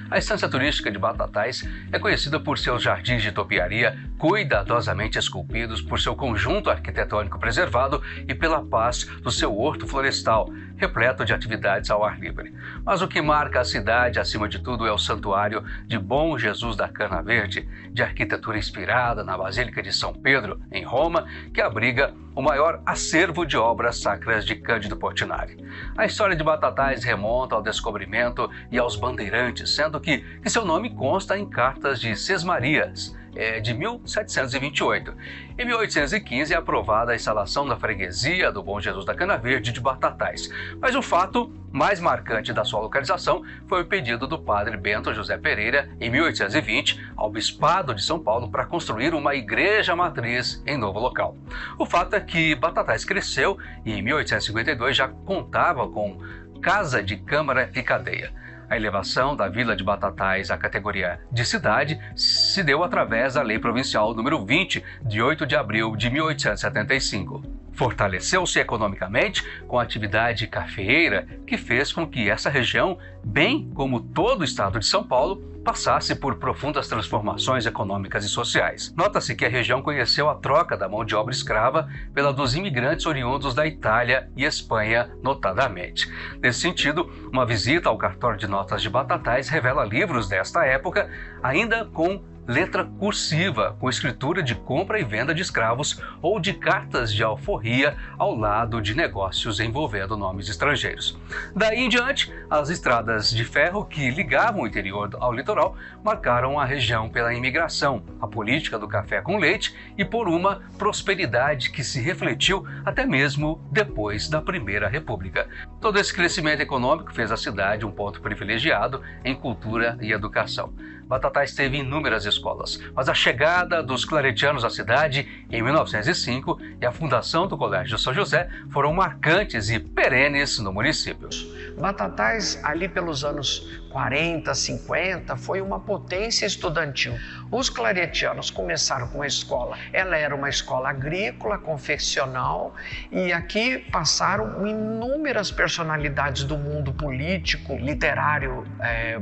A estância turística de Batatais é conhecida por seus jardins de topiaria cuidadosamente esculpidos, por seu conjunto arquitetônico preservado e pela paz do seu horto florestal, repleto de atividades ao ar livre. Mas o que marca a cidade, acima de tudo, é o Santuário de Bom Jesus da Cana Verde, de arquitetura inspirada na Basílica de São Pedro, em Roma, que abriga o maior acervo de obras sacras de Cândido Portinari. A história de Batatais remonta ao descobrimento e aos bandeirantes, sendo que seu nome consta em cartas de Sesmarias, de 1728. Em 1815 é aprovada a instalação da freguesia do Bom Jesus da Cana Verde de Batatais. Mas o fato mais marcante da sua localização foi o pedido do padre Bento José Pereira, em 1820, ao Bispado de São Paulo para construir uma igreja matriz em novo local. O fato é que Batatais cresceu e em 1852 já contava com casa de câmara e cadeia. A elevação da Vila de Batatais à categoria de cidade se deu através da Lei Provincial número 20, de 8 de abril de 1875. Fortaleceu-se economicamente com a atividade cafeeira, que fez com que essa região, bem como todo o estado de São Paulo, passasse por profundas transformações econômicas e sociais. Nota-se que a região conheceu a troca da mão de obra escrava pela dos imigrantes oriundos da Itália e Espanha, notadamente. Nesse sentido, uma visita ao cartório de notas de Batatais revela livros desta época, ainda com letra cursiva, com escritura de compra e venda de escravos ou de cartas de alforria ao lado de negócios envolvendo nomes estrangeiros. Daí em diante, as estradas de ferro que ligavam o interior ao litoral marcaram a região pela imigração, a política do café com leite e por uma prosperidade que se refletiu até mesmo depois da Primeira República. Todo esse crescimento econômico fez a cidade um ponto privilegiado em cultura e educação. Batatais teve inúmeras escolas, mas a chegada dos claretianos à cidade em 1905 e a fundação do Colégio São José foram marcantes e perenes no município. Batatais, ali pelos anos 40, 50, foi uma potência estudantil. Os claretianos começaram com a escola. Ela era uma escola agrícola, confessional, e aqui passaram inúmeras personalidades do mundo político, literário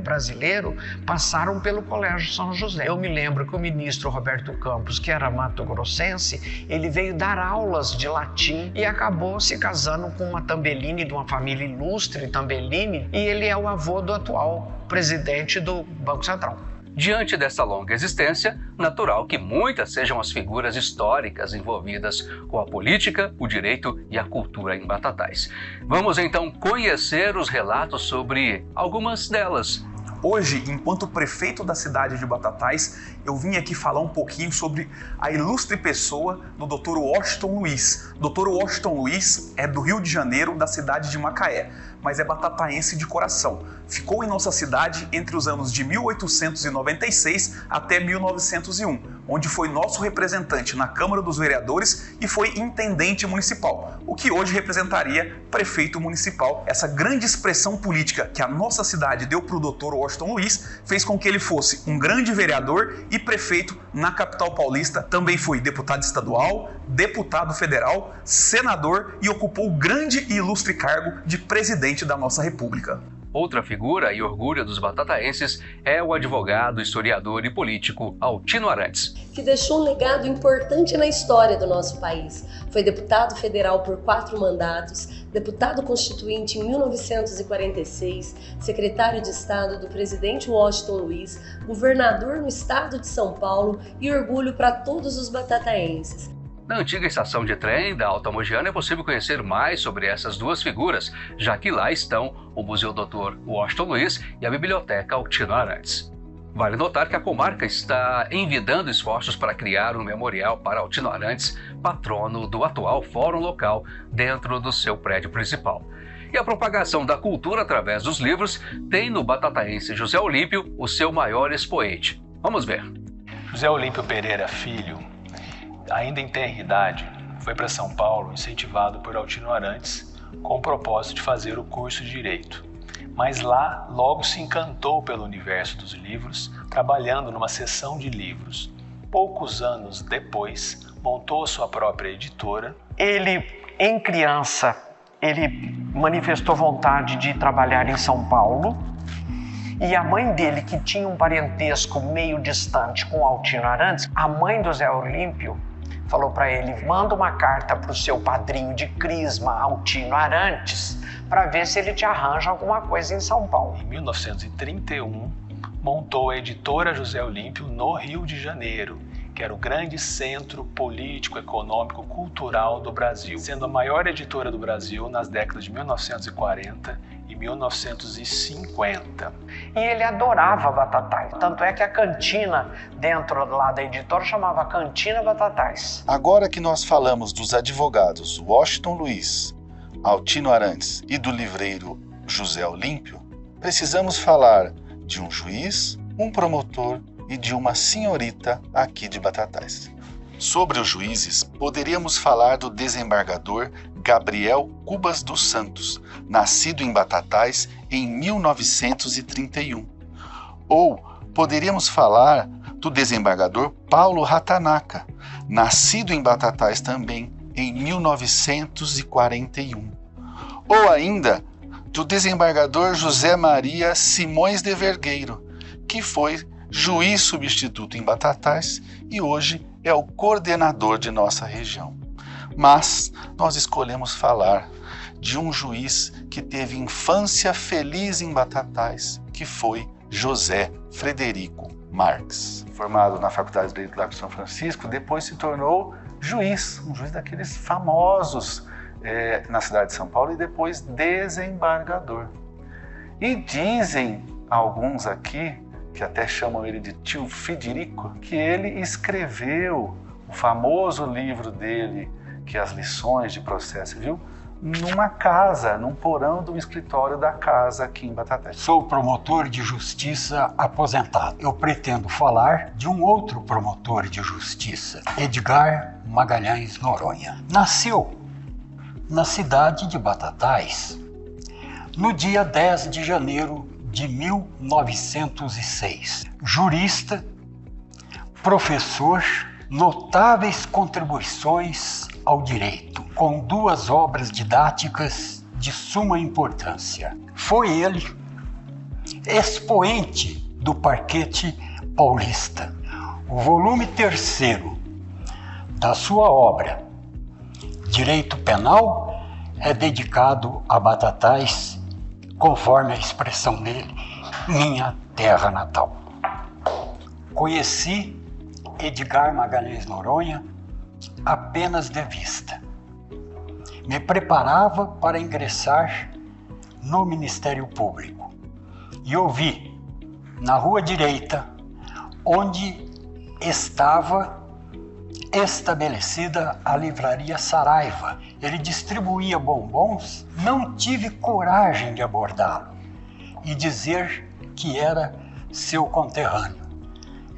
brasileiro, passaram pelo Colégio São José. Eu me lembro que o ministro Roberto Campos, que era mato-grossense, ele veio dar aulas de latim e acabou se casando com uma Tambellini, de uma família ilustre, Tambellini, e ele é o avô do atual presidente do Banco Central. Diante dessa longa existência, natural que muitas sejam as figuras históricas envolvidas com a política, o direito e a cultura em Batatais. Vamos então conhecer os relatos sobre algumas delas. Hoje, enquanto prefeito da cidade de Batatais, eu vim aqui falar um pouquinho sobre a ilustre pessoa do Dr. Washington Luiz. Dr. Washington Luiz é do Rio de Janeiro, da cidade de Macaé, mas é batataense de coração. Ficou em nossa cidade entre os anos de 1896 até 1901, onde foi nosso representante na Câmara dos Vereadores e foi intendente municipal, o que hoje representaria prefeito municipal. Essa grande expressão política que a nossa cidade deu para o Dr. Washington Luiz fez com que ele fosse um grande vereador e prefeito na capital paulista. Também foi deputado estadual, deputado federal, senador e ocupou o grande e ilustre cargo de presidente da nossa República. Outra figura e orgulho dos batataenses é o advogado, historiador e político Altino Arantes, que deixou um legado importante na história do nosso país. Foi deputado federal por 4 mandatos, deputado constituinte em 1946, secretário de Estado do presidente Washington Luiz, governador no estado de São Paulo e orgulho para todos os batataenses. Na antiga estação de trem da Alta Mogiana é possível conhecer mais sobre essas duas figuras, já que lá estão o Museu Dr. Washington Luiz e a Biblioteca Altino Arantes. Vale notar que a comarca está envidando esforços para criar um memorial para Altino Arantes, patrono do atual Fórum Local, dentro do seu prédio principal. E a propagação da cultura através dos livros tem no batataense José Olímpio o seu maior expoente. Vamos ver. José Olímpio Pereira Filho, ainda em tenra idade, foi para São Paulo incentivado por Altino Arantes com o propósito de fazer o curso de Direito. mas lá logo se encantou pelo universo dos livros, trabalhando numa seção de livros. Poucos anos depois, montou sua própria editora. Ele, em criança, ele manifestou vontade de trabalhar em São Paulo, e a mãe dele, que tinha um parentesco meio distante com Altino Arantes, a mãe do Zé Olímpio falou para ele: manda uma carta para o seu padrinho de crisma, Altino Arantes, para ver se ele te arranja alguma coisa em São Paulo. Em 1931, montou a editora José Olímpio no Rio de Janeiro, que era o grande centro político, econômico, cultural do Brasil, sendo a maior editora do Brasil nas décadas de 1940 e 1950. E ele adorava Batatais, tanto é que a cantina dentro lá da editora chamava Cantina Batatais. Agora que nós falamos dos advogados Washington Luiz, Altino Arantes e do livreiro José Olímpio, precisamos falar de um juiz, um promotor e de uma senhorita aqui de Batatais. Sobre os juízes, poderíamos falar do desembargador Gabriel Cubas dos Santos, nascido em Batatais em 1931. Ou poderíamos falar do desembargador Paulo Ratanaka, nascido em Batatais também em 1941. Ou ainda do desembargador José Maria Simões de Vergueiro, que foi juiz substituto em Batatais e hoje é o coordenador de nossa região. Mas nós escolhemos falar de um juiz que teve infância feliz em Batatais, que foi José Frederico Marques. Formado na Faculdade de Direito lá de São Francisco, depois se tornou juiz, um juiz daqueles famosos na cidade de São Paulo, e depois desembargador. E dizem alguns aqui, que até chamam ele de tio Federico, que ele escreveu o famoso livro dele, que é As Lições de Processo Civil, numa casa, num porão do escritório da casa aqui em Batatais. Sou promotor de justiça aposentado. Eu pretendo falar de um outro promotor de justiça, Edgar Magalhães Noronha. Nasceu na cidade de Batatais no dia 10 de janeiro de 1906. Jurista, professor, notáveis contribuições ao direito, com 2 obras didáticas de suma importância. Foi ele expoente do parquete paulista. O volume 3º da sua obra, Direito Penal, é dedicado a Batatais, conforme a expressão dele, minha terra natal. Conheci Edgar Magalhães Noronha apenas de vista. Me preparava para ingressar no Ministério Público e ouvi na Rua Direita, onde estava estabelecida a livraria Saraiva. Ele distribuía bombons. Não tive coragem de abordá-lo e dizer que era seu conterrâneo.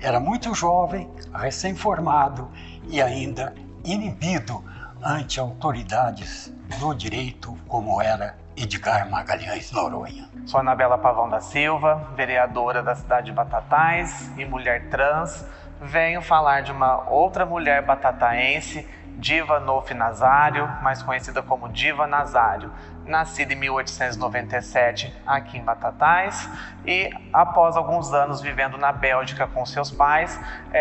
Era muito jovem, recém-formado e ainda inibido ante autoridades do direito, como era Edgar Magalhães Noronha. Sou Anabela Pavão da Silva, vereadora da cidade de Batatais e mulher trans. Venho falar de uma outra mulher batataense, Diva Nofi Nazário, mais conhecida como Diva Nazário, nascida em 1897 aqui em Batatais e, após alguns anos vivendo na Bélgica com seus pais,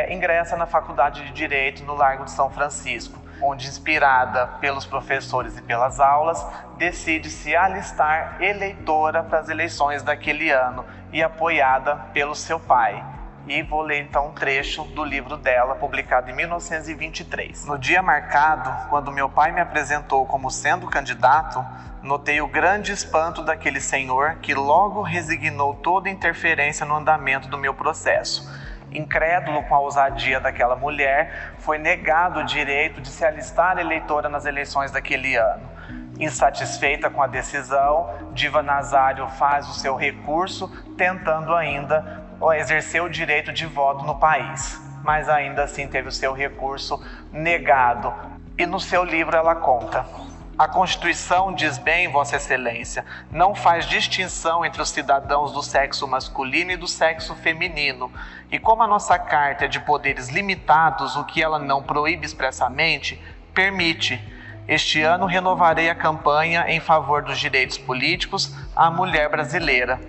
ingressa na Faculdade de Direito no Largo de São Francisco, onde, inspirada pelos professores e pelas aulas, decide se alistar eleitora para as eleições daquele ano e apoiada pelo seu pai. E vou ler então um trecho do livro dela, publicado em 1923. No dia marcado, quando meu pai me apresentou como sendo candidato, notei o grande espanto daquele senhor que logo resignou toda interferência no andamento do meu processo. Incrédulo com a ousadia daquela mulher, foi negado o direito de se alistar eleitora nas eleições daquele ano. Insatisfeita com a decisão, Diva Nazário faz o seu recurso, tentando ainda exercer o direito de voto no país, mas ainda assim teve o seu recurso negado. E no seu livro ela conta: A Constituição diz bem, Vossa Excelência, não faz distinção entre os cidadãos do sexo masculino e do sexo feminino. E como a nossa Carta é de poderes limitados, o que ela não proíbe expressamente, permite. Este ano renovarei a campanha em favor dos direitos políticos à mulher brasileira.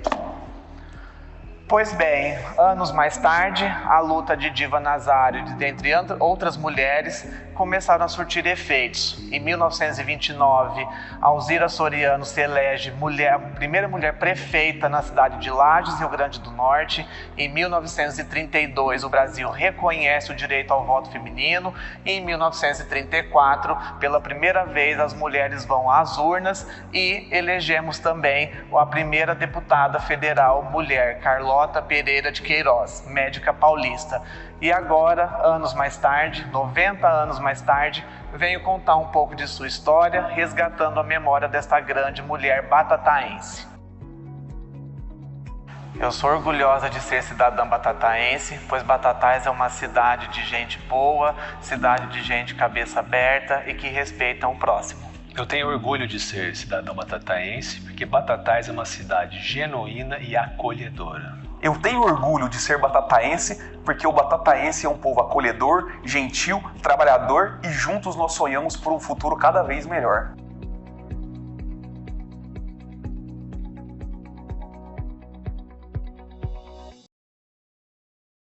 Pois bem, anos mais tarde, a luta de Diva Nazário e dentre outras mulheres começaram a surtir efeitos. Em 1929, Alzira Soriano se elege a primeira mulher prefeita na cidade de Lages, Rio Grande do Norte. Em 1932, o Brasil reconhece o direito ao voto feminino. E em 1934, pela primeira vez, as mulheres vão às urnas e elegemos também a primeira deputada federal mulher, Carlota Pereira de Queiroz, médica paulista. E agora, anos mais tarde, 90 anos mais tarde, venho contar um pouco de sua história, resgatando a memória desta grande mulher batataense. Eu sou orgulhosa de ser cidadã batataense, pois Batatais é uma cidade de gente boa, cidade de gente cabeça aberta e que respeita o próximo. Eu tenho orgulho de ser cidadão batataense, porque Batatais é uma cidade genuína e acolhedora. Eu tenho orgulho de ser batataense, porque o batataense é um povo acolhedor, gentil, trabalhador e juntos nós sonhamos por um futuro cada vez melhor.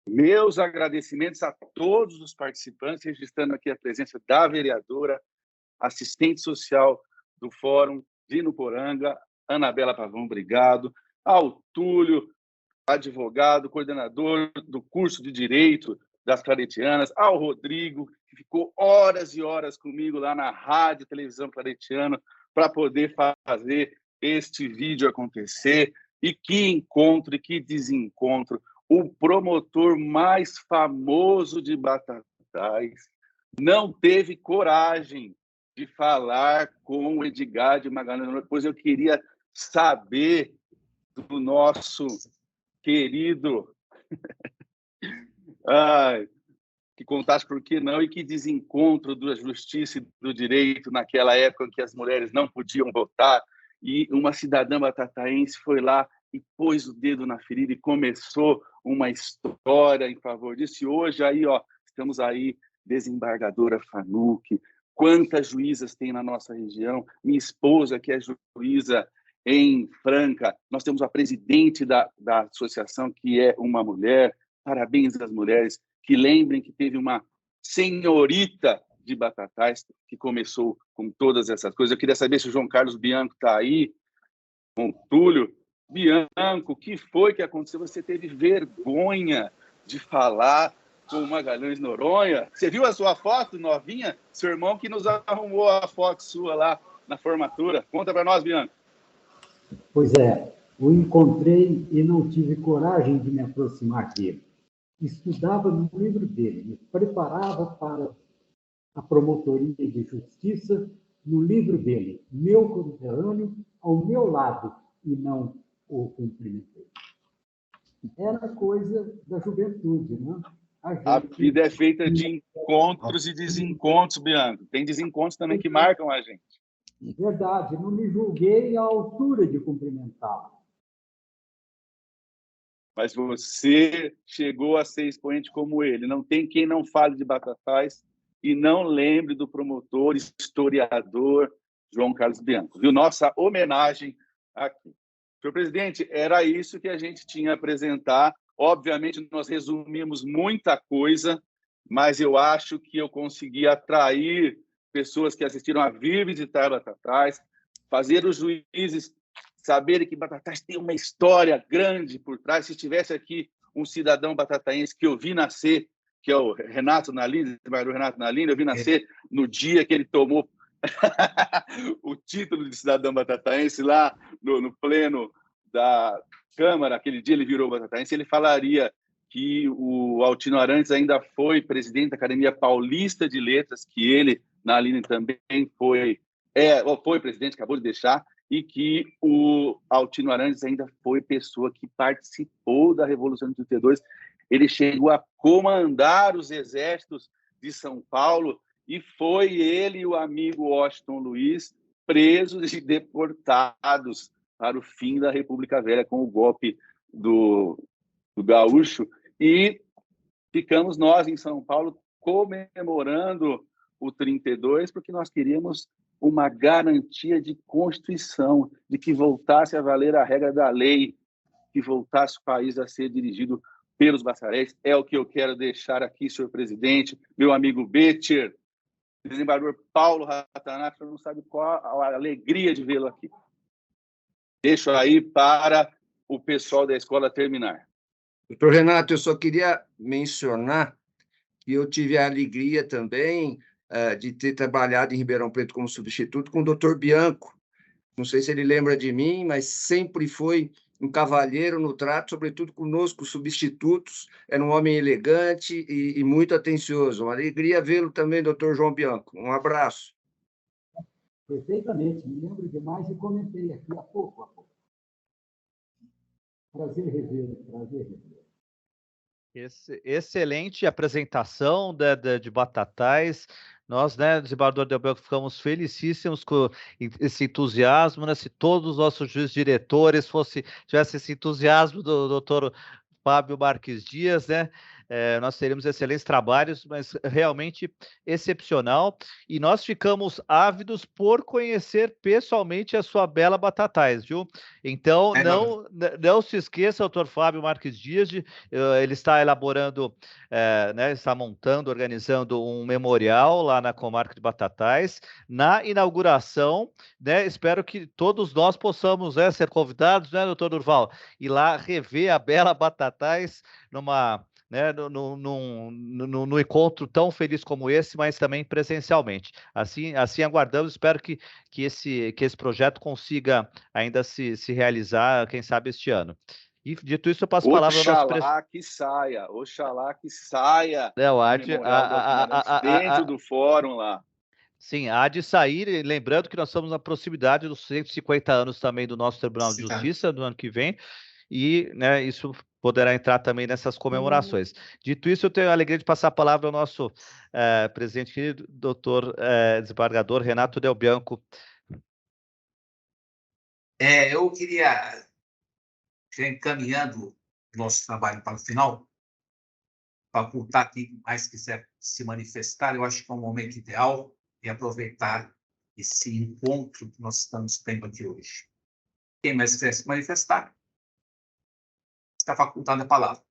Meus agradecimentos a todos os participantes, registrando aqui a presença da vereadora, assistente social do Fórum de Inuporanga, Anabela Pavão, obrigado, ao Túlio, advogado, coordenador do curso de Direito das Claretianas, ao Rodrigo, que ficou horas e horas comigo lá na Rádio e Televisão Claretiana para poder fazer este vídeo acontecer. E que encontro e que desencontro. O promotor mais famoso de Batatais não teve coragem de falar com o Edgar de Magalhães, pois eu queria saber do nosso querido, que contasse por que não, e que desencontro da justiça e do direito naquela época em que as mulheres não podiam votar, e uma cidadã batataense foi lá e pôs o dedo na ferida e começou uma história em favor disso. E hoje aí, estamos aí, desembargadora Fanucchi, quantas juízas tem na nossa região, minha esposa que é juíza em Franca, nós temos a presidente da associação, que é uma mulher. Parabéns às mulheres, que lembrem que teve uma senhorita de Batatais que começou com todas essas coisas. Eu queria saber se o João Carlos Bianco está aí, com o Túlio. Bianco, o que foi que aconteceu? Você teve vergonha de falar com o Magalhães Noronha? Você viu a sua foto novinha? Seu irmão que nos arrumou a foto sua lá na formatura. Conta para nós, Bianco. Pois é, o encontrei e não tive coragem de me aproximar dele. Estudava no livro dele, me preparava para a promotoria de justiça no livro dele, meu conterrâneo ao meu lado, e não o cumprimentei. Era coisa da juventude, né? A vida é feita de encontros e desencontros, Bianco. Tem desencontros também que marcam a gente. Verdade, não me julguei à altura de cumprimentá-lo. Mas você chegou a ser expoente como ele. Não tem quem não fale de Batatais e não lembre do promotor, historiador João Carlos Bianco. Viu? Nossa homenagem aqui. Senhor presidente, era isso que a gente tinha a apresentar. Obviamente, nós resumimos muita coisa, mas eu acho que eu consegui atrair pessoas que assistiram a vir visitar Batatais, fazer os juízes saberem que Batatais tem uma história grande por trás. Se tivesse aqui um cidadão batataense que eu vi nascer, que é o Renato Nalini, eu vi nascer no dia que ele tomou o título de cidadão batataense lá no pleno da Câmara. Aquele dia ele virou batataense, ele falaria que o Altino Arantes ainda foi presidente da Academia Paulista de Letras, que ele, Nalini, também foi presidente, acabou de deixar, e que o Altino Arantes ainda foi pessoa que participou da Revolução de 32. Ele chegou a comandar os exércitos de São Paulo, e foi ele e o amigo Washington Luiz presos e deportados para o fim da República Velha com o golpe do Gaúcho, e ficamos nós em São Paulo comemorando o 32, porque nós queríamos uma garantia de Constituição, de que voltasse a valer a regra da lei, que voltasse o país a ser dirigido pelos bacharéis. É o que eu quero deixar aqui, senhor presidente, meu amigo Betcher, desembargador Paulo Ratanac, não sabe qual a alegria de vê-lo aqui. Deixo aí para o pessoal da escola terminar. Doutor Renato, eu só queria mencionar que eu tive a alegria também de ter trabalhado em Ribeirão Preto como substituto com o doutor Bianco. Não sei se ele lembra de mim, mas sempre foi um cavalheiro no trato, sobretudo conosco, substitutos. Era um homem elegante e muito atencioso. Uma alegria vê-lo também, doutor João Bianco. Um abraço. Perfeitamente, me lembro demais e comentei aqui há pouco. Prazer revê-lo, prazer revê-lo. Excelente apresentação de Batatais. Nós, né, desembargador Delbel, ficamos felicíssimos com esse entusiasmo, né? Se todos os nossos juízes diretores tivessem esse entusiasmo do doutor Fábio Marques Dias, né? Nós teríamos excelentes trabalhos, mas realmente excepcional. E nós ficamos ávidos por conhecer pessoalmente a sua bela Batatais, viu? Então, não se esqueça, doutor Fábio Marques Dias, ele está elaborando, né, está montando, organizando um memorial lá na comarca de Batatais. Na inauguração, né, espero que todos nós possamos, né, ser convidados, né, doutor Durval, e lá rever a bela Batatais né, no encontro tão feliz como esse, mas também presencialmente. Assim aguardamos, espero que esse projeto consiga ainda se realizar, quem sabe, este ano. E, dito isso, eu passo a palavra ao nosso presidente. Oxalá que saia dentro do fórum lá. Sim, há de sair, lembrando que nós estamos na proximidade dos 150 anos também do nosso Tribunal de Justiça, do ano que vem, e, né, isso poderá entrar também nessas comemorações. Dito isso, eu tenho a alegria de passar a palavra ao nosso presidente querido, doutor desembargador Renato Del Bianco. Eu queria, já encaminhando o nosso trabalho para o final, facultar quem mais quiser se manifestar, eu acho que é um momento ideal de aproveitar esse encontro que nós estamos tendo aqui hoje. Quem mais quiser se manifestar, está facultando a palavra.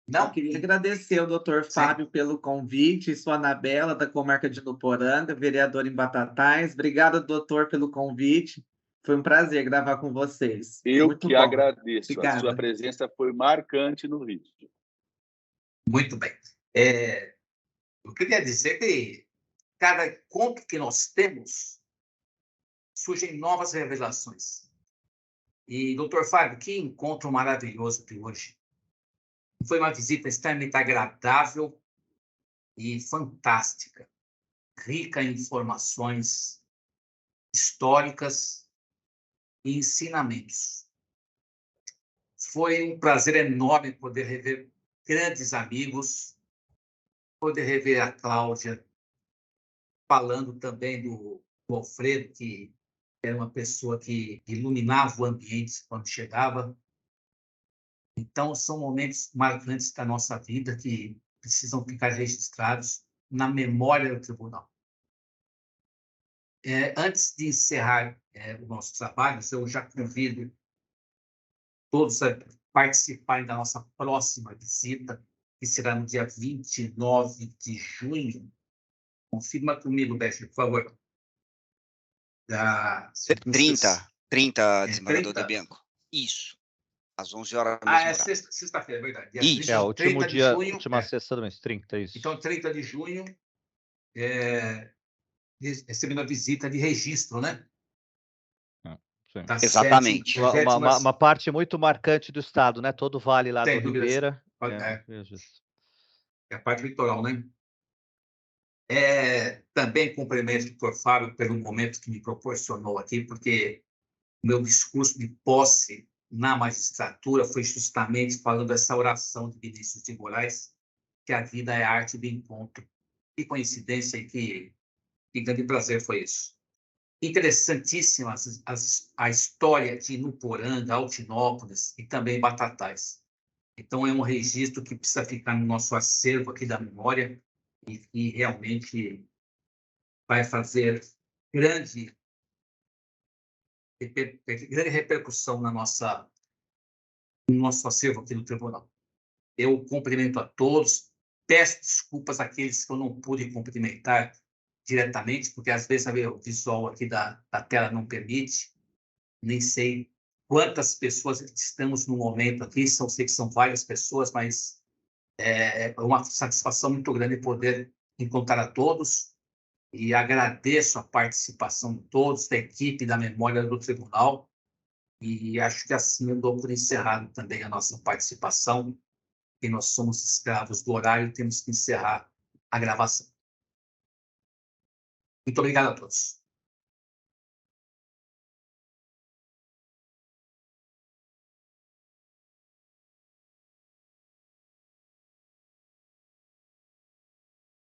Não, eu queria agradecer ao doutor Fábio pelo convite, sou Anabela, da comarca de Nuporanga, vereadora em Batatais. Obrigada, doutor, pelo convite. Foi um prazer gravar com vocês. Eu Muito que bom. agradeço. Obrigada. A sua presença foi marcante no vídeo. Muito bem. Eu queria dizer que cada encontro que nós temos surgem novas revelações. E, doutor Fábio, que encontro maravilhoso de hoje. Foi uma visita extremamente agradável e fantástica, rica em informações históricas e ensinamentos. Foi um prazer enorme poder rever grandes amigos, poder rever a Cláudia, falando também do Alfredo, que era uma pessoa que iluminava o ambiente quando chegava. Então, são momentos marcantes da nossa vida que precisam ficar registrados na memória do tribunal. Antes de encerrar o nosso trabalho, eu já convido todos a participarem da nossa próxima visita, que será no dia 29 de junho. Confirma comigo, Beth, por favor. 30, desembargador Del Bianco. Isso. Às 11 horas mesmo. É sexta-feira, é verdade. Isso. É o último dia, última sexta do mês, 30, isso. Então, 30 de junho, recebendo a visita de registro, né? Sim. Exatamente. Uma parte muito marcante do estado, né? Todo o vale lá do Ribeira. É a parte litoral, né? Também cumprimento o doutor Fábio pelo momento que me proporcionou aqui, porque o meu discurso de posse na magistratura foi justamente falando dessa oração de Vinícius de Moraes, que a vida é a arte do encontro. Que coincidência e que grande prazer foi isso. interessantíssima a história de Inuporanga, Altinópolis e também Batatais. Então, é um registro que precisa ficar no nosso acervo aqui da memória e realmente vai fazer grande repercussão no nosso acervo aqui no tribunal. Eu cumprimento a todos, peço desculpas àqueles que eu não pude cumprimentar diretamente, porque às vezes o visual aqui da tela não permite, nem sei quantas pessoas estamos no momento aqui, sei que são várias pessoas, mas é uma satisfação muito grande poder encontrar a todos e agradeço a participação de todos, da equipe da memória do tribunal, e acho que assim eu dou por encerrado também a nossa participação, e nós somos escravos do horário, temos que encerrar a gravação. Muito obrigado a todos.